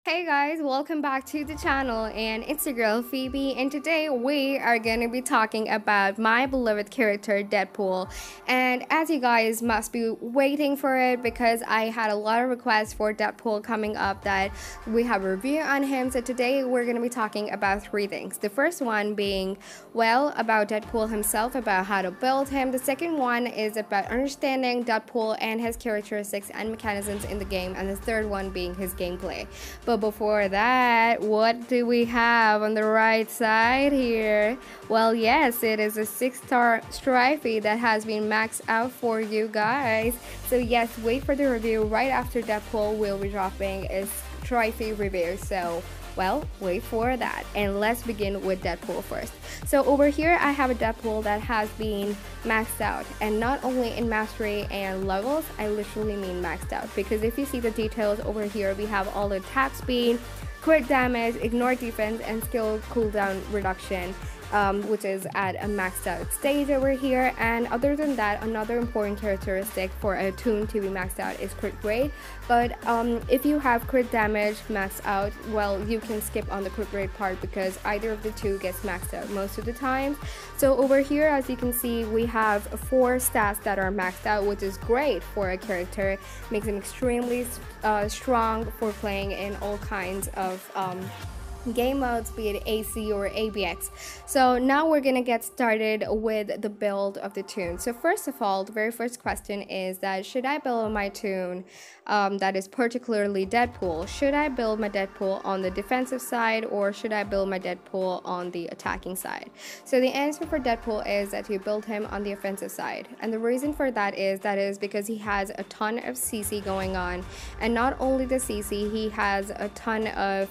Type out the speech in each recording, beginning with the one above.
Hey guys, welcome back to the channel, and it's your girl Phoebe, and today we are going to be talking about my beloved character Deadpool. And as you guys must be waiting for it, because I had a lot of requests for Deadpool coming up that we have a review on him. So today we're going to be talking about three things. The first one being, well, about Deadpool himself, about how to build him. The second one is about understanding Deadpool and his characteristics and mechanisms in the game, and the third one being his gameplay. But before that, what do we have on the right side here? Well, yes, it is a 6-star Strifey that has been maxed out for you guys. So yes, wait for the review. Right after Deadpool will be dropping a Strifey review. So well, wait for that, and let's begin with Deadpool first. So over here I have a Deadpool that has been maxed out, and not only in mastery and levels, I literally mean maxed out, because if you see the details over here, we have all the attack speed, crit damage, ignore defense, and skill cooldown reduction, which is at a maxed out stage over here. And other than that, another important characteristic for a toon to be maxed out is crit rate. But if you have crit damage maxed out, well, you can skip on the crit rate part, because either of the two gets maxed out most of the time. So over here, as you can see, we have 4 stats that are maxed out, which is great for a character. Makes him extremely strong for playing in all kinds of game modes, be it AC or ABX. So now we're gonna get started with the build of the toon. So first of all, the very first question is that should I build my toon that is particularly Deadpool? Should I build my Deadpool on the defensive side, or should I build my Deadpool on the attacking side? So the answer for Deadpool is that you build him on the offensive side, and the reason for that is because he has a ton of CC going on, and not only the CC, he has a ton of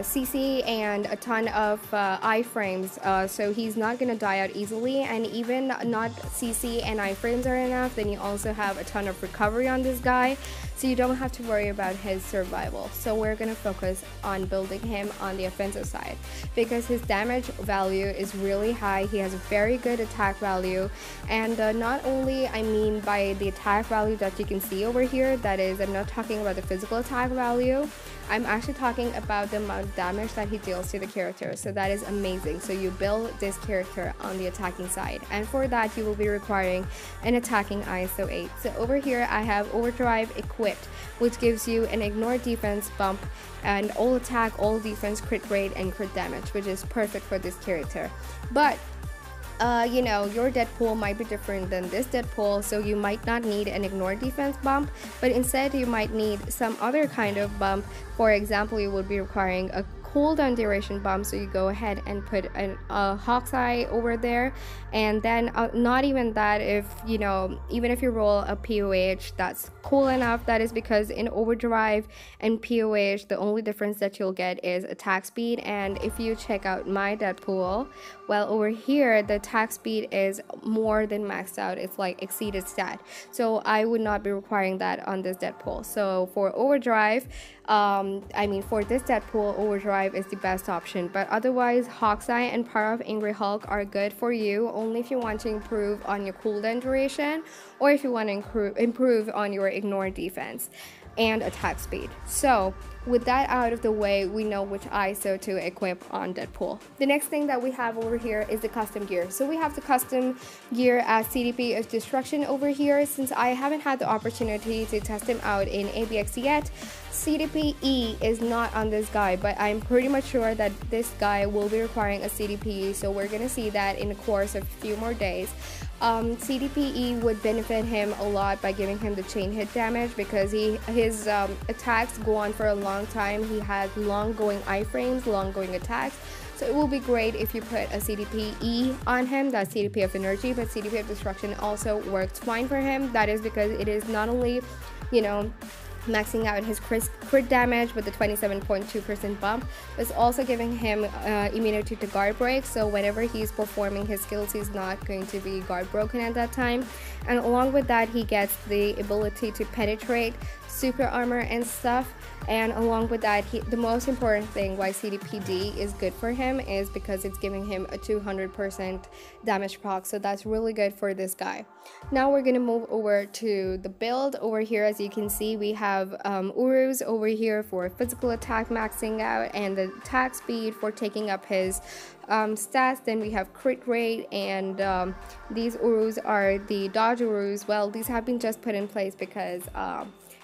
CC and a ton of iframes, so he's not gonna die out easily. And even not CC and iframes are enough, then you also have a ton of recovery on this guy, so you don't have to worry about his survival. So we're gonna focus on building him on the offensive side, because his damage value is really high. He has a very good attack value, and not only I mean by the attack value that you can see over here, that is, I'm not talking about the physical attack value, I'm actually talking about the amount of damage that he deals to the character. So that is amazing. So you build this character on the attacking side, and for that you will be requiring an attacking ISO 8. So over here I have Overdrive equipped, which gives you an ignore defense bump and all attack, all defense, crit rate, and crit damage, which is perfect for this character. But your Deadpool might be different than this Deadpool, so you might not need an ignore defense bump, but instead you might need some other kind of bump. For example, you would be requiring a cooldown duration bump, so you go ahead and put a Hawk's Eye over there. And then not even that, if even if you roll a POH, that's cool enough. That is because in Overdrive and POH, the only difference that you'll get is attack speed. And if you check out my Deadpool, well, over here the attack speed is more than maxed out. It's like exceeded stat, so I would not be requiring that on this Deadpool. So for Overdrive, for this Deadpool, Overdrive is the best option. But otherwise, Hawk's Eye and Power of Angry Hulk are good for you only if you want to improve on your cooldown duration, or if you want to improve on your ignore defense and attack speed. So with that out of the way, we know which ISO to equip on Deadpool. The next thing that we have over here is the custom gear. So we have the custom gear as CTP of Destruction over here. Since I haven't had the opportunity to test him out in ABX yet, CTP E is not on this guy, but I'm pretty much sure that this guy will be requiring a CTP, so we're gonna see that in the course of a few more days. CTPE would benefit him a lot by giving him the chain hit damage, because his attacks go on for a long time. He has long going iframes, long going attacks, so it will be great if you put a CTPE on him. That's CTP of Energy, but CTP of Destruction also works fine for him. That is because it is not only maxing out his crit damage with the 27.2% bump, but it's also giving him immunity to guard break, so whenever he's performing his skills, he's not going to be guard broken at that time. And along with that, he gets the ability to penetrate, super armor and stuff. And along with that, the most important thing why CTPD is good for him is because it's giving him a 200% damage proc, so that's really good for this guy. Now we're gonna move over to the build. Over here, as you can see, we have Urus over here for physical attack maxing out and the attack speed for taking up his stats. Then we have crit rate, and these Urus are the dodge Urus. Well, these have been just put in place because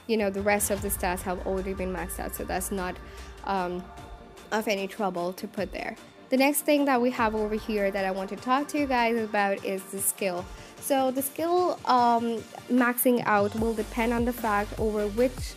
you know, the rest of the stats have already been maxed out, so that's not of any trouble to put there. The next thing that we have over here that I want to talk to you guys about is the skill. So the skill maxing out will depend on the fact over which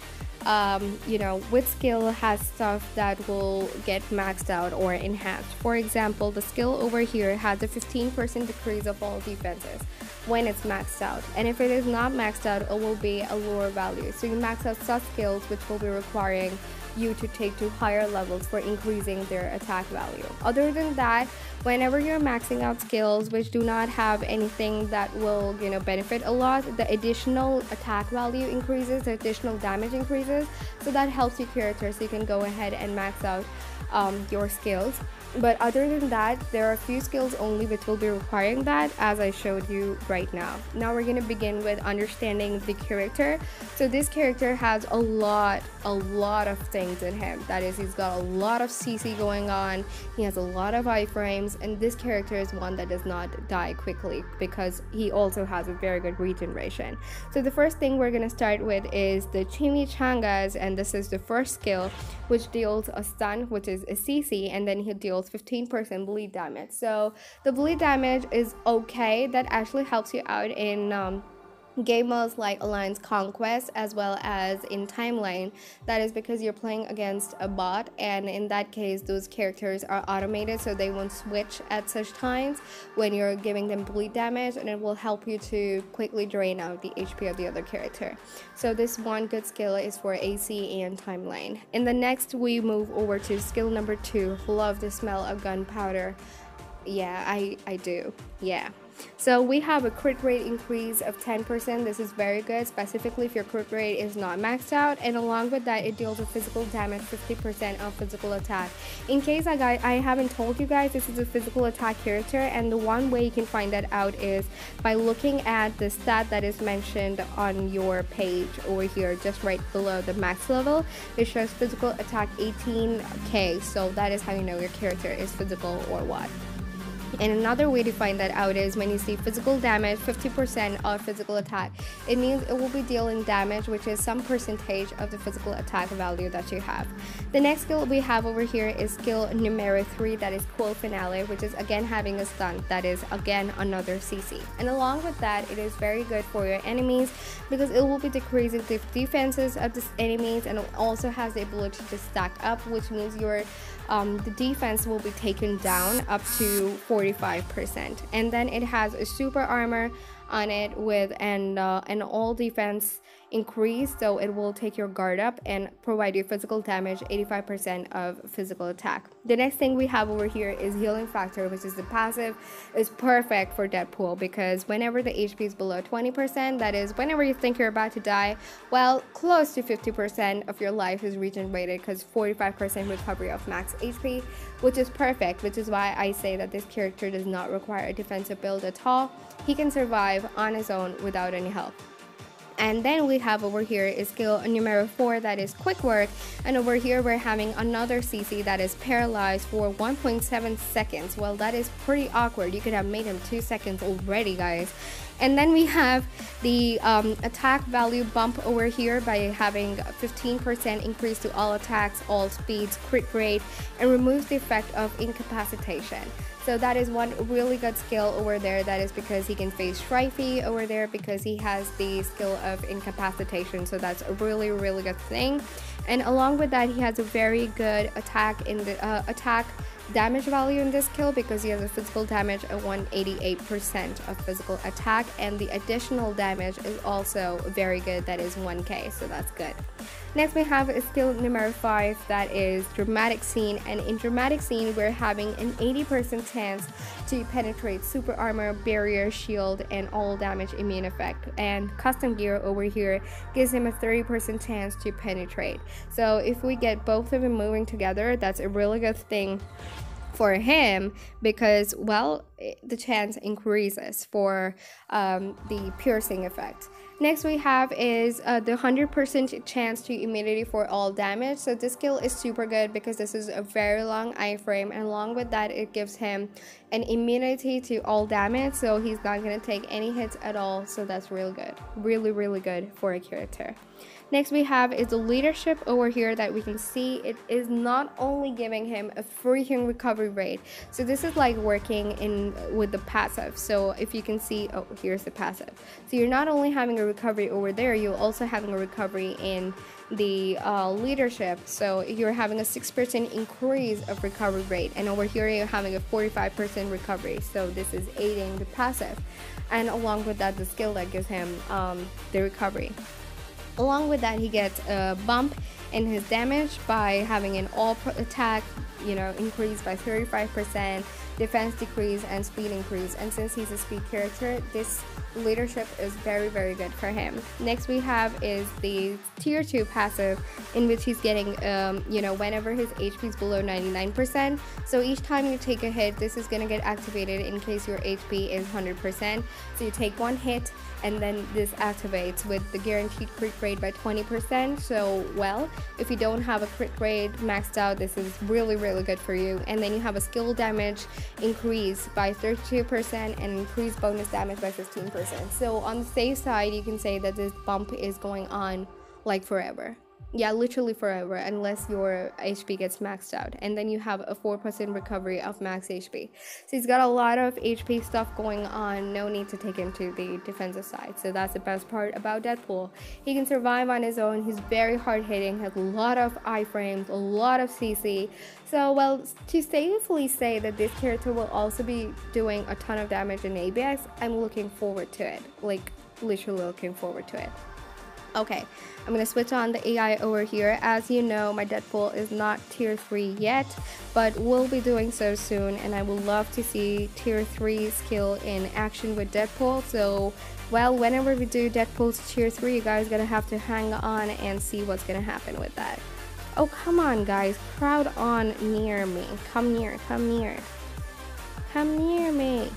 you know, which skill has stuff that will get maxed out or enhanced. For example, the skill over here has a 15% decrease of all defenses when it's maxed out, and if it is not maxed out, it will be a lower value. So you max out such skills which will be requiring you to take to higher levels for increasing their attack value. Other than that, whenever you're maxing out skills which do not have anything that will, you know, benefit a lot, the additional attack value increases, the additional damage increases, so that helps your character, so you can go ahead and max out your skills. But other than that, there are a few skills only which will be requiring that, as I showed you right now. Now we're going to begin with understanding the character. So this character has a lot of things in him. That is, he's got a lot of CC going on, he has a lot of iframes, and this character is one that does not die quickly because he also has a very good regeneration. So the first thing we're going to start with is the Chimichangas, and this is the first skill, which deals a stun, which is a CC, and then he deals 15% bleed damage. So the bleed damage is okay. That actually helps you out in game modes like Alliance Conquest as well as in Timeline. That is because you're playing against a bot, and in that case those characters are automated, so they won't switch at such times when you're giving them bleed damage, and it will help you to quickly drain out the HP of the other character. So this one good skill is for AC and Timeline. In the next, we move over to skill number 2. Love the smell of gunpowder. Yeah, I do. Yeah. So we have a crit rate increase of 10%. This is very good, specifically if your crit rate is not maxed out, and along with that, it deals with physical damage, 50% of physical attack. In case I haven't told you guys, this is a physical attack character, and the one way you can find that out is by looking at the stat that is mentioned on your page over here, just right below the max level. It shows physical attack 18k, so that is how you know your character is physical or what. And another way to find that out is when you see physical damage, 50% of physical attack. It means it will be dealing damage, which is some percentage of the physical attack value that you have. The next skill we have over here is skill numero 3, that is Cool Finale, which is again having a stun. That is again another CC. And along with that, it is very good for your enemies because it will be decreasing the defenses of the enemies, and it also has the ability to stack up, which means your the defense will be taken down up to 45%. And then it has a super armor on it with an all defense increase, so it will take your guard up and provide you physical damage, 85% of physical attack. The next thing we have over here is healing factor, which is the passive. Is perfect for Deadpool because whenever the HP is below 20%, that is whenever you think you're about to die, well, close to 50% of your life is regenerated because 45% recovery of max HP, which is perfect, which is why I say that this character does not require a defensive build at all. He can survive on his own without any help. And then we have over here is skill numero 4, that is quick work, and over here we're having another CC that is paralyzed for 1.7 seconds. Well, that is pretty awkward. You could have made him 2 seconds already, guys. And then we have the attack value bump over here by having 15% increase to all attacks, all speeds, crit rate, and removes the effect of incapacitation. So that is one really good skill over there. That is because he can face Strifey over there because he has the skill of incapacitation. So that's a really good thing. And along with that, he has a very good attack in the attack damage value in this skill because he has a physical damage at 188% of physical attack, and the additional damage is also very good. That is 1k, so that's good. Next we have skill number 5, that is dramatic scene, and in dramatic scene we're having an 80% chance to penetrate super armor, barrier, shield, and all damage immune effect, and custom gear over here gives him a 30% chance to penetrate. So if we get both of them moving together, that's a really good thing for him, because well, the chance increases for the piercing effect. Next we have is the 100% chance to immunity for all damage. So this skill is super good because this is a very long iframe, and along with that it gives him an immunity to all damage, so he's not going to take any hits at all. So that's real good, really good for a character. Next we have is the leadership over here that we can see it is not only giving him a freaking recovery rate. So this is like working in with the passive. So if you can see, oh, here's the passive. So you're not only having a recovery over there, you're also having a recovery in the leadership. So you're having a 6% increase of recovery rate, and over here you're having a 45% recovery. So this is aiding the passive, and along with that the skill that gives him the recovery. Along with that, he gets a bump in his damage by having an all attack, increase by 35%, defense decrease, and speed increase. And since he's a speed character, this leadership is very good for him. Next we have is the tier 2 passive, in which he's getting whenever his HP is below 99%. So each time you take a hit, this is gonna get activated in case your HP is 100%. So you take one hit and then this activates with the guaranteed crit rate by 20%. So well, if you don't have a crit rate maxed out, this is really good for you. And then you have a skill damage increase by 32% and increased bonus damage by 15%. So on the safe side, you can say that this bump is going on like forever. Yeah, literally forever, unless your HP gets maxed out, and then you have a 4% recovery of max HP. So he's got a lot of HP stuff going on, no need to take him to the defensive side. So that's the best part about Deadpool. He can survive on his own, he's very hard hitting, has a lot of iframes, a lot of CC. So well, to safely say that this character will also be doing a ton of damage in ABX, I'm looking forward to it, like literally looking forward to it. Okay, I'm gonna switch on the AI over here. As you know, my Deadpool is not tier 3 yet, but will be doing so soon, and I would love to see tier 3 skill in action with Deadpool. So well, whenever we do Deadpool's tier 3, you guys gonna have to hang on and see what's gonna happen with that. Oh, come on guys, crowd on near me. Come near me.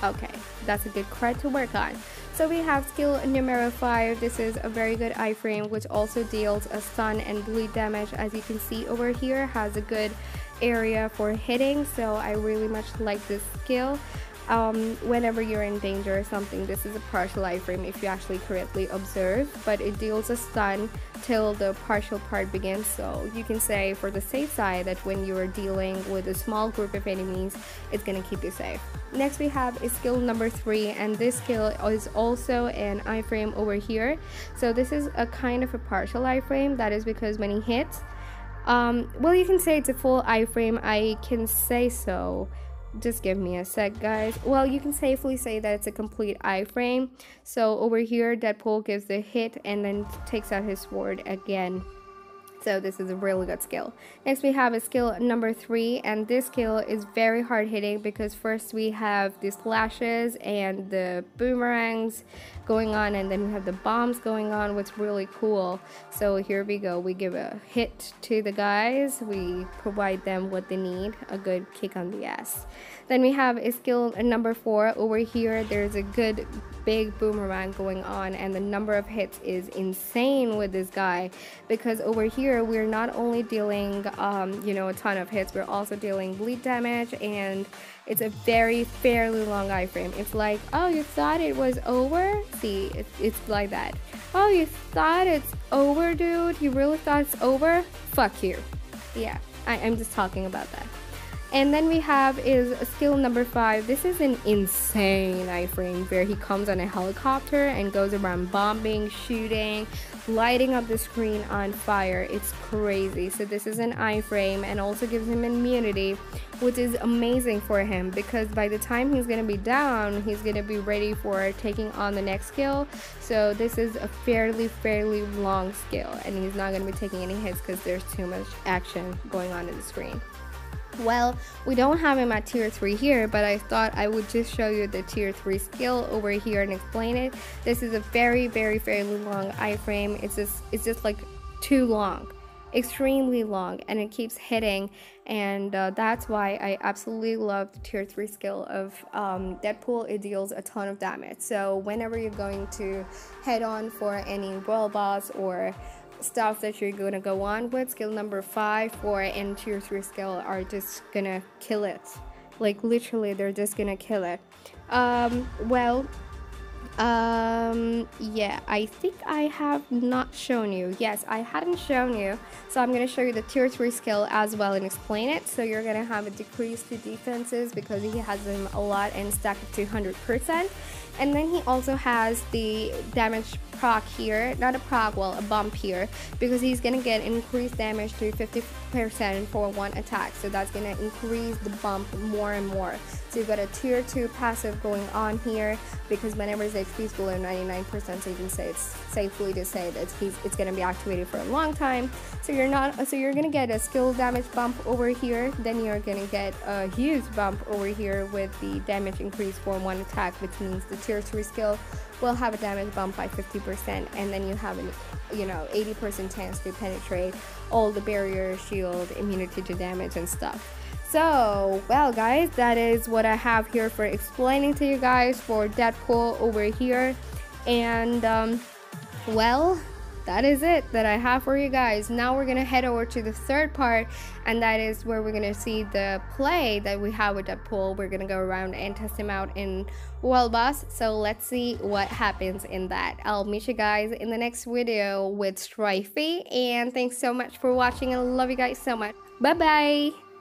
Okay, that's a good crowd to work on. So we have skill number 5. This is a very good iframe, which also deals a stun and bleed damage. As you can see over here, has a good area for hitting, so I really much like this skill. Whenever you're in danger or something, this is a partial iframe if you actually correctly observe, but it deals a stun till the partial part begins. So you can say for the safe side that when you're dealing with a small group of enemies, it's gonna keep you safe. Next we have is skill number 3, and this skill is also an iframe over here. So this is a kind of a partial iframe. That is because when he hits, well, you can say it's a full iframe. I can say so. Just give me a sec, guys. Well, you can safely say that it's a complete iframe. So over here, Deadpool gives the hit and then takes out his sword again. So this is a really good skill. Next we have a skill number 3, and this skill is very hard hitting because first we have the slashes and the boomerangs going on, and then we have the bombs going on, which is really cool. So here we go, we give a hit to the guys, we provide them what they need, a good kick on the ass. Then we have a skill number 4 over here. There's a good big boomerang going on, and the number of hits is insane with this guy, because over here we're not only dealing a ton of hits, we're also dealing bleed damage, and it's a fairly long iframe. It's like, oh, you thought it was over? See, it's like that. Oh, you thought it's over, dude? You really thought it's over? Fuck you. Yeah, I'm just talking about that. And then we have is skill number 5. This is an insane iframe where he comes on a helicopter and goes around bombing, shooting, lighting up the screen on fire. It's crazy. So this is an iframe and also gives him immunity, which is amazing for him because by the time he's gonna be down, he's gonna be ready for taking on the next skill. So this is a fairly long skill, and he's not gonna be taking any hits because there's too much action going on in the screen. Well, we don't have him at tier 3 here, but I thought I would just show you the tier 3 skill over here and explain it. This is a fairly long iframe. It's just like too long, extremely long, and it keeps hitting, and that's why I absolutely love the tier 3 skill of Deadpool. It deals a ton of damage. So whenever you're going to head on for any world boss or stuff that you're gonna go on with, skill number 5, 4, and tier 3 skill are just gonna kill it. Like literally, they're just gonna kill it. Yeah, I think I have not shown you. Yes, I hadn't shown you, so I'm gonna show you the tier 3 skill as well and explain it. So you're gonna have a decrease to defenses because he has them a lot and stack up to 100%. And then he also has the damage proc here, not a proc, well, a bump here, because he's gonna get increased damage to 50% for one attack. So that's gonna increase the bump more and more. So you've got a tier 2 passive going on here, because whenever his HP is below 99%, so you can say it's safely to say that it's gonna be activated for a long time. So you're gonna get a skill damage bump over here, then you're gonna get a huge bump over here with the damage increase for one attack, which means the tier 3 skill will have a damage bump by 50%, and then you have an 80% chance to penetrate all the barrier, shield, immunity to damage and stuff. So, well guys, that is what I have here for explaining to you guys for Deadpool over here. And well, that is it that I have for you guys. Now we're gonna head over to the third part, and that is where we're gonna see the play that we have with Deadpool. We're gonna go around and test him out in World Boss. So let's see what happens in that. I'll meet you guys in the next video with Strifey, and thanks so much for watching. I love you guys so much. Bye bye.